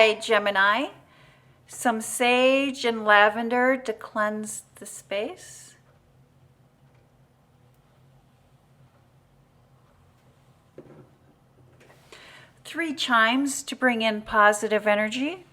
Hi, Gemini. Some sage and lavender to cleanse the space. Three chimes to bring in positive energy.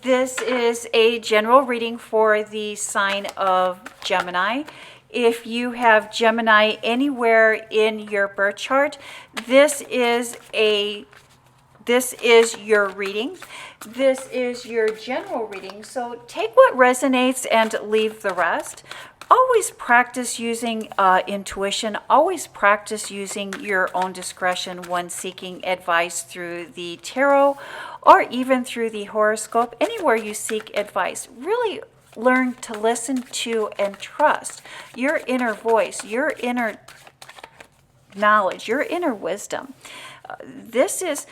This is a general reading for the sign of Gemini. If you have Gemini anywhere in your birth chart, this is your reading. This is your general reading. So take what resonates and leave the rest. Always practice using intuition. Always practice using your own discretion when seeking advice through the tarot or even through the horoscope. Anywhere you seek advice, really learn to listen to and trust your inner voice, your inner knowledge, your inner wisdom. This is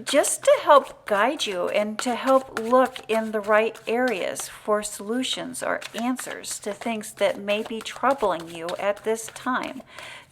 just to help guide you and to help look in the right areas for solutions or answers to things that may be troubling you at this time.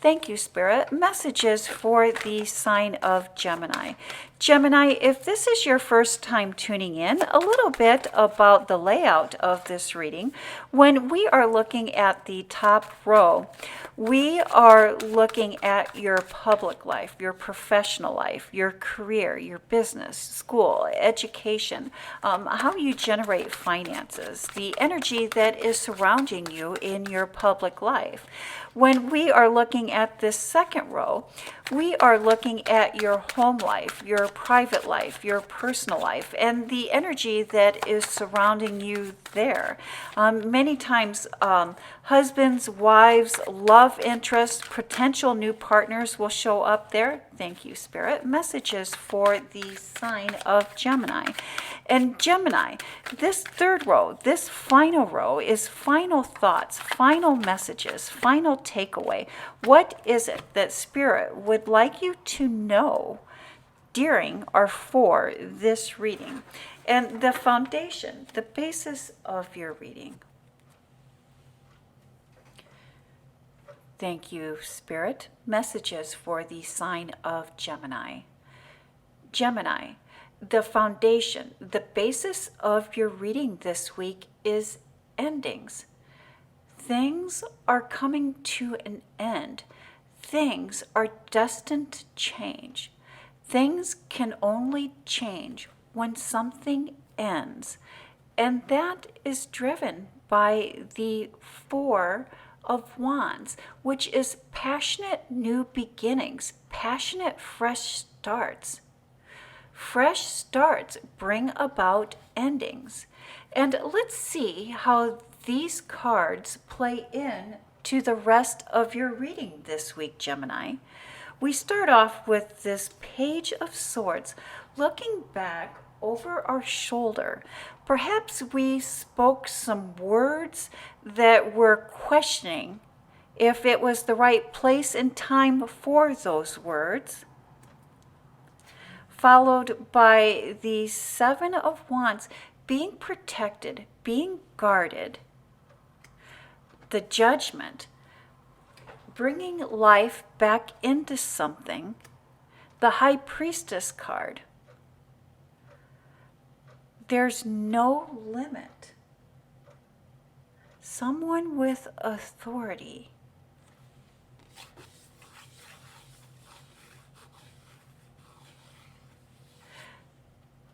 Thank you, Spirit. Messages for the sign of Gemini. Gemini, if this is your first time tuning in, a little bit about the layout of this reading. When we are looking at the top row, we are looking at your public life, your professional life, your career, your business, school, education, how you generate finances, the energy that is surrounding you in your public life. When we are looking at this second row, we are looking at your home life, your private life, your personal life, and the energy that is surrounding you there. Many times, husbands, wives, love interests, potential new partners will show up there. Thank you, Spirit. Messages for the sign of Gemini. And Gemini, this third row, this final row is final thoughts, final messages, final takeaway. What is it that Spirit would like you to know during or for this reading? And the foundation, the basis of your reading. Thank you, Spirit. Messages for the sign of Gemini. Gemini, the foundation, the basis of your reading this week is endings. Things are coming to an end. Things are destined to change. Things can only change when something ends. And that is driven by the Four of Wands, which is passionate new beginnings, passionate fresh starts. Fresh starts bring about endings. And let's see how these cards play in to the rest of your reading this week, Gemini. We start off with this Page of Swords, looking back over our shoulder. Perhaps we spoke some words that we're questioning if it was the right place and time for those words. Followed by the Seven of Wands, being protected, being guarded. The Judgment, bringing life back into something. The High Priestess card. There's no limit. Someone with authority.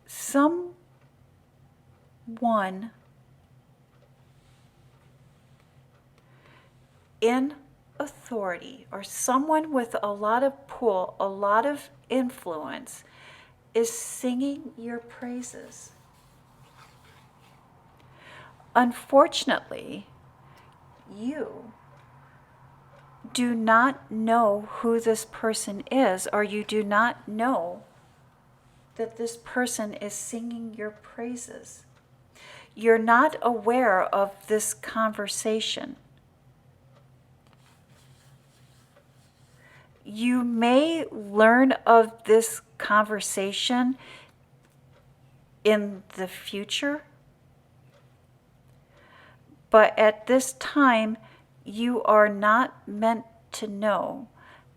Someone in authority, or someone with a lot of pull, a lot of influence, is singing your praises. Unfortunately, you do not know who this person is, or you do not know that this person is singing your praises. You're not aware of this conversation. You may learn of this conversation in the future, but at this time, you are not meant to know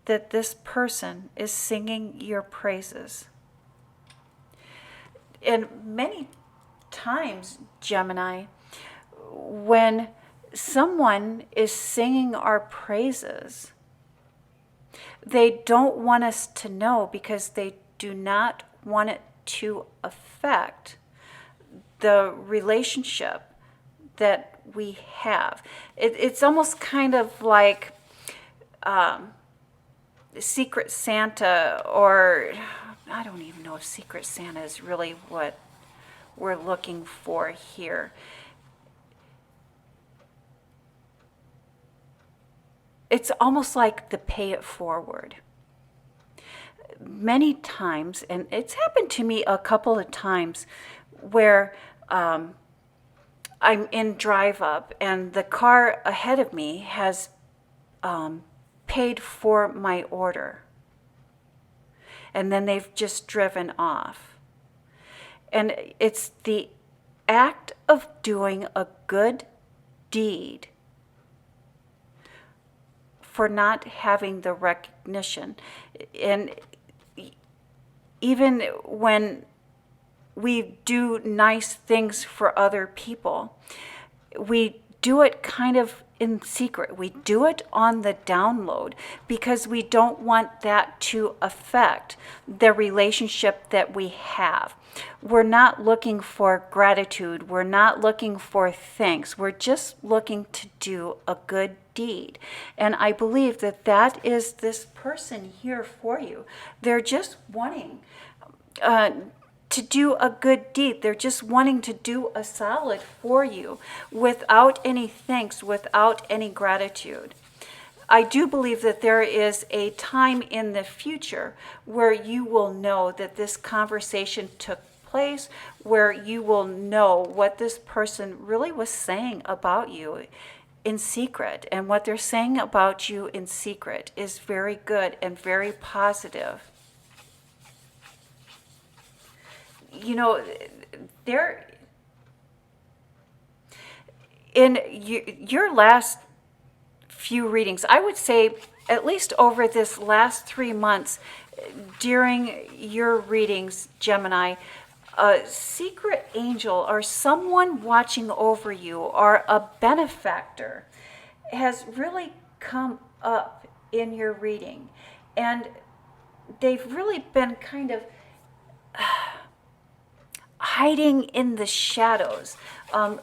that this person is singing your praises. And many times, Gemini, when someone is singing our praises, they don't want us to know because they do not want it to affect the relationship that we have. It's almost kind of like Secret Santa, or I don't even know if Secret Santa is really what we're looking for here. It's almost like the pay it forward. Many times, and it's happened to me a couple of times, where I'm in drive up and the car ahead of me has paid for my order. And then they've just driven off. And it's the act of doing a good deed for not having the recognition. And even when we do nice things for other people, we do it kind of in secret. We do it on the download because we don't want that to affect the relationship that we have. We're not looking for gratitude. We're not looking for thanks. We're just looking to do a good deed. And I believe that that is this person here for you. They're just wanting to do a good deed. They're just wanting to do a solid for you without any thanks, without any gratitude. I do believe that there is a time in the future where you will know that this conversation took place, where you will know what this person really was saying about you in secret. And what they're saying about you in secret is very good and very positive. You know, there, in your last few readings, I would say at least over this last 3 months during your readings, Gemini, a secret angel or someone watching over you or a benefactor has really come up in your reading. And they've really been kind of hiding in the shadows,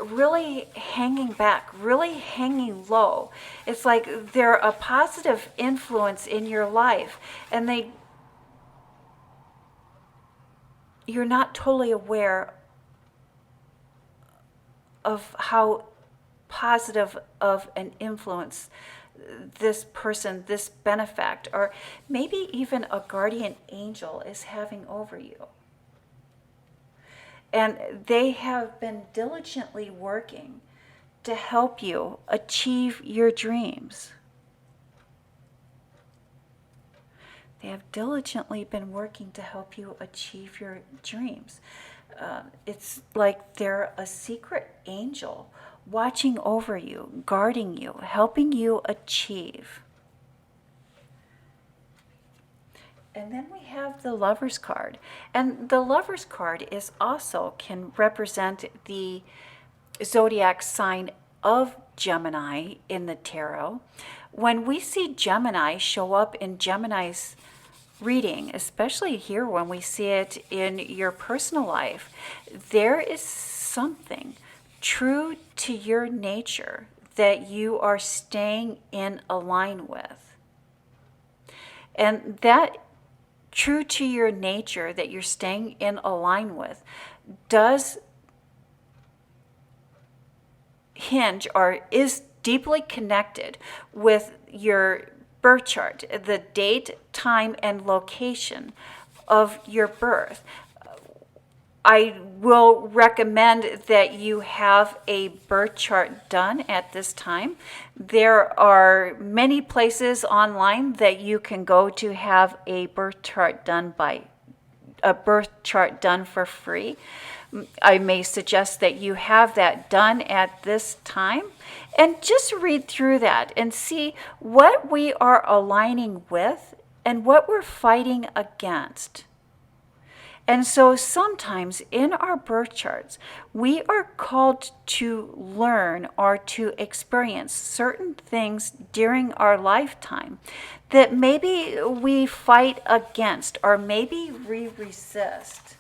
really hanging back, really hanging low. It's like they're a positive influence in your life, and you're not totally aware of how positive of an influence this person, this benefactor, or maybe even a guardian angel is having over you. And they have been diligently working to help you achieve your dreams. They have diligently been working to help you achieve your dreams. It's like they're a secret angel watching over you, guarding you, helping you achieve. And then we have the Lover's card. And the Lover's card is also can represent the zodiac sign of Gemini in the tarot. When we see Gemini show up in Gemini's reading, especially here when we see it in your personal life, there is something true to your nature that you are staying in align with. And that true to your nature that you're staying in align with does hinge or is deeply connected with your birth chart, the date, time, and location of your birth. I will recommend that you have a birth chart done at this time. There are many places online that you can go to have a birth chart done for free. I may suggest that you have that done at this time, and just read through that and see what we are aligning with and what we're fighting against. And so sometimes in our birth charts, we are called to learn or to experience certain things during our lifetime that maybe we fight against or maybe we resist.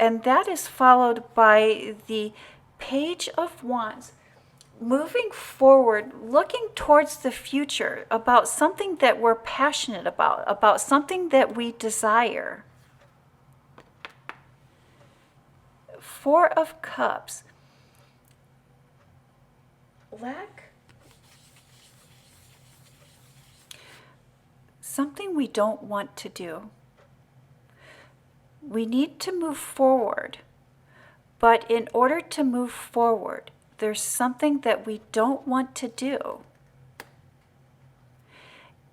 And that is followed by the Page of Wands. Moving forward, looking towards the future about something that we're passionate about something that we desire. Four of Cups. Lack. Something we don't want to do. We need to move forward, but in order to move forward, there's something that we don't want to do.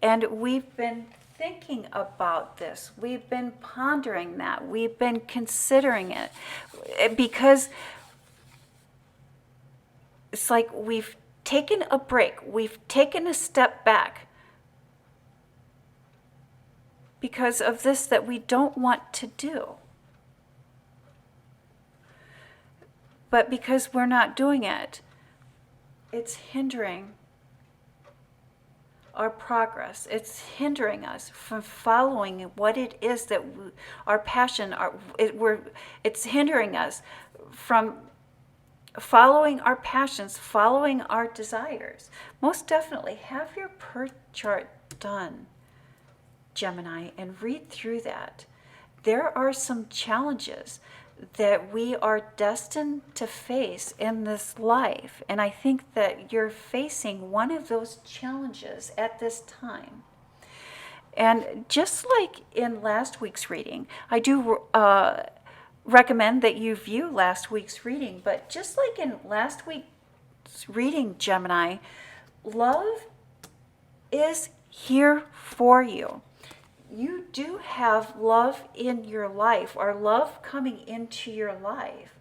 And we've been thinking about this. We've been pondering that. We've been considering it. Because it's like we've taken a break. We've taken a step back because of this that we don't want to do. But because we're not doing it, it's hindering our progress. It's hindering us from following what it is that our passion, it's hindering us from following our passions, following our desires. Most definitely have your birth chart done, Gemini, and read through that. There are some challenges that we are destined to face in this life. And I think that you're facing one of those challenges at this time. And just like in last week's reading, I do recommend that you view last week's reading, but just like in last week's reading, Gemini, love is here for you. You do have love in your life, or love coming into your life.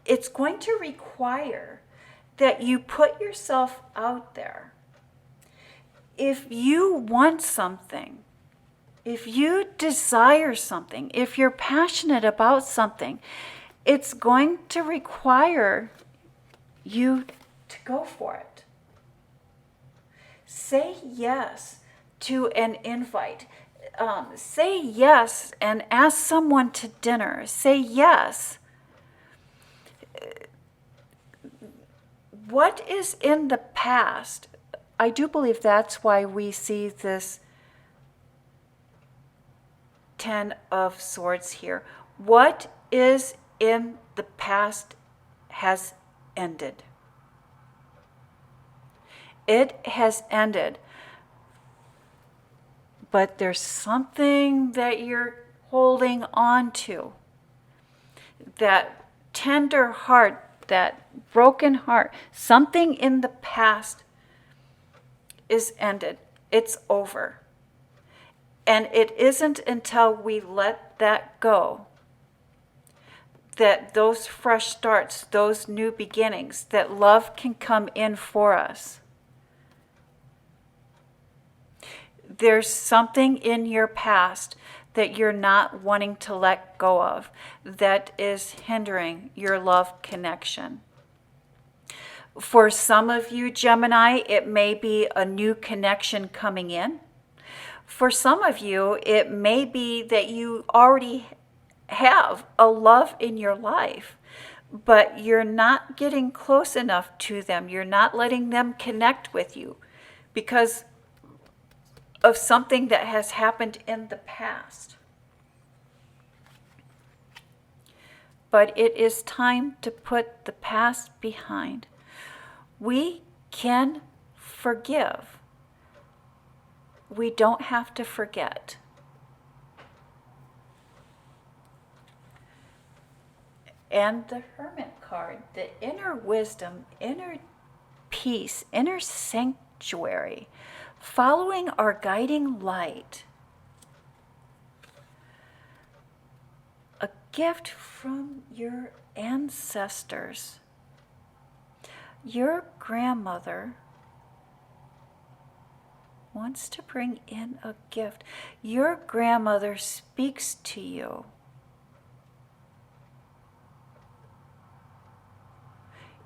It's going to require that you put yourself out there. If you want something, if you desire something, if you're passionate about something, it's going to require you to go for it. Say yes to an invite. Say yes and ask someone to dinner. Say yes. What is in the past? I do believe that's why we see this Ten of Swords here. What is in the past has ended. It has ended. But there's something that you're holding on to. That tender heart, that broken heart, something in the past is ended. It's over. And it isn't until we let that go that those fresh starts, those new beginnings, that love can come in for us. There's something in your past that you're not wanting to let go of that is hindering your love connection. For some of you, Gemini, it may be a new connection coming in. For some of you, it may be that you already have a love in your life, but you're not getting close enough to them. You're not letting them connect with you because of something that has happened in the past. But it is time to put the past behind. We can forgive. We don't have to forget. And the Hermit card, the inner wisdom, inner peace, inner sanctuary, following our guiding light. gift from your ancestors. Your grandmother wants to bring in a gift. Your grandmother speaks to you.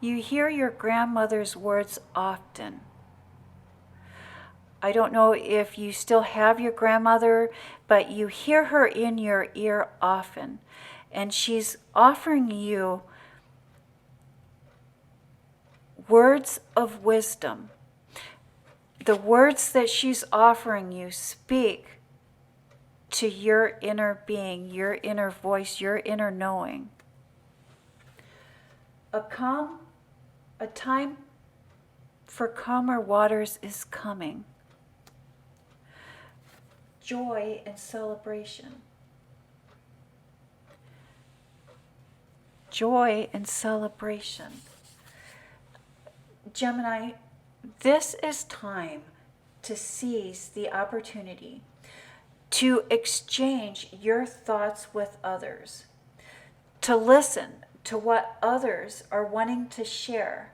You hear your grandmother's words often. I don't know if you still have your grandmother, but you hear her in your ear often. And she's offering you words of wisdom. The words that she's offering you speak to your inner being, your inner voice, your inner knowing. A time for calmer waters is coming. Joy and celebration. Joy and celebration. Gemini, this is time to seize the opportunity to exchange your thoughts with others, to listen to what others are wanting to share.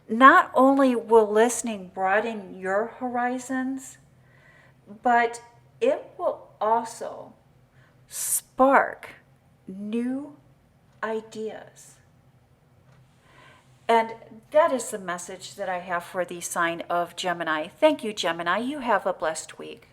Not only will listening broaden your horizons, but it will also spark new ideas. And that is the message that I have for the sign of Gemini. Thank you, Gemini. You have a blessed week.